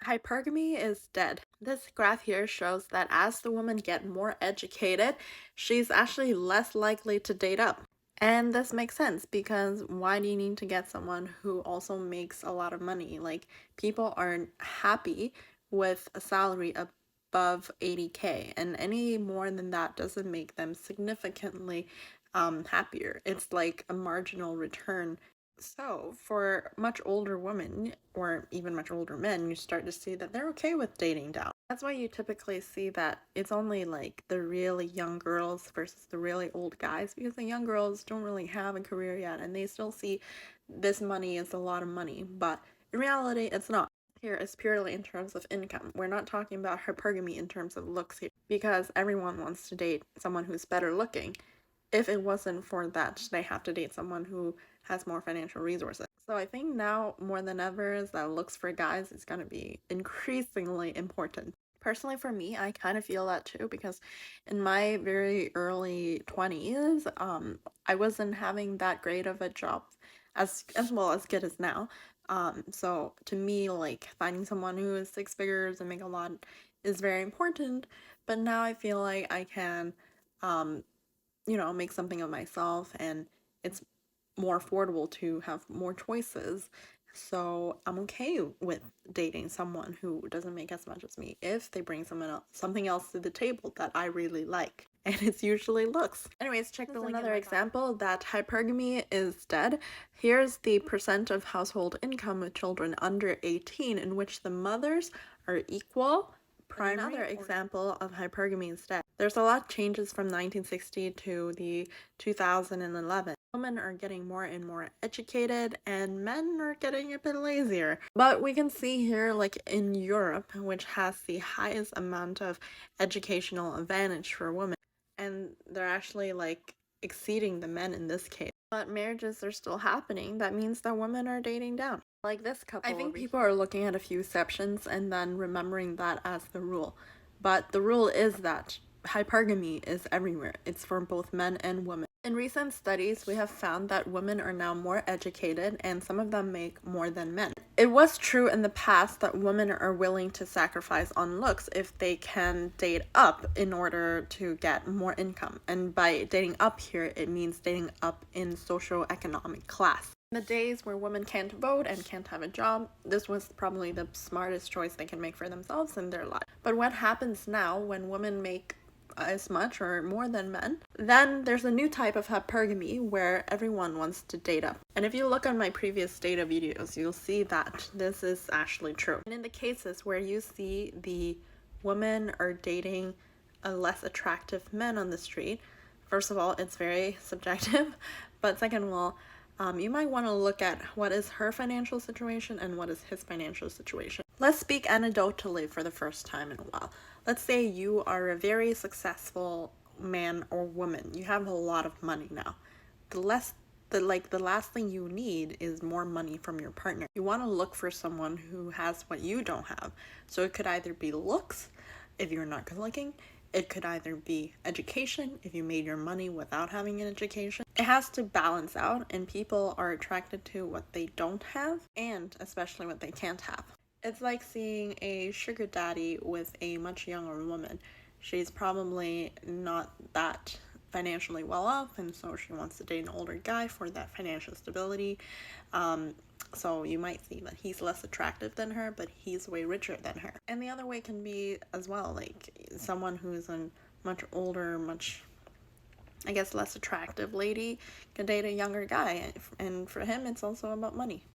Hypergamy is dead. This graph here shows that as the women get more educated, she's actually less likely to date up. And this makes sense because why do you need to get someone who also makes a lot of money? Like, people aren't happy with a salary above 80K, and any more than that doesn't make them significantly happier. It's like a marginal return. So, for much older women, or even much older men, you start to see that they're okay with dating down. That's why you typically see that it's only like the really young girls versus the really old guys, because the young girls don't really have a career yet and they still see this money as a lot of money, but in reality, it's not. Here is purely in terms of income. We're not talking about hypergamy in terms of looks here, because everyone wants to date someone who's better looking. If it wasn't for that, they have to date someone who has more financial resources. So I think now more than ever is that looks for guys is going to be increasingly important. Personally, for me, I kind of feel that too, because in my very early 20s, I wasn't having that great of a job as well as good as now. So to me, like, finding someone who is six figures and make a lot is very important. But now I feel like I can um make something of myself, and it's more affordable to have more choices. So I'm okay with dating someone who doesn't make as much as me if they bring something else to the table that I really like. And it's usually looks. Anyways, check the link. Another example that hypergamy is dead. Here's the percent of household income of children under 18 in which the mothers are equal. Another example of hypergamy instead. There's a lot of changes from 1960 to the 2011. Women are getting more and more educated and men are getting a bit lazier. But we can see here, like in Europe, which has the highest amount of educational advantage for women, and they're actually like exceeding the men in this case. But marriages are still happening. That means that women are dating down. Like this couple. I think people are looking at a few exceptions and then remembering that as the rule. But the rule is that hypergamy is everywhere. It's for both men and women. In recent studies, we have found that women are now more educated and some of them make more than men. It was true in the past that women are willing to sacrifice on looks if they can date up in order to get more income. And by dating up here, it means dating up in socioeconomic class. In the days where women can't vote and can't have a job, this was probably the smartest choice they can make for themselves in their life. But what happens now when women make as much or more than men, then there's a new type of hypergamy where everyone wants to date up. And if you look on my previous data videos, you'll see that this is actually true. And in the cases where you see the women are dating a less attractive men on the street, first of all, it's very subjective, but second of all, you might want to look at what is her financial situation and what is his financial situation. Let's speak anecdotally for the first time in a while. Let's say you are a very successful man or woman. You have a lot of money now. The last thing you need is more money from your partner. You want to look for someone who has what you don't have. So it could either be looks, if you're not good looking. It could either be education, if you made your money without having an education. It has to balance out, and people are attracted to what they don't have, and especially what they can't have. It's like seeing a sugar daddy with a much younger woman. She's probably not that financially well off, and so she wants to date an older guy for that financial stability. So you might see that he's less attractive than her, but he's way richer than her. And the other way can be as well, like someone who's a much older, much, I guess, less attractive lady can date a younger guy, and for him it's also about money.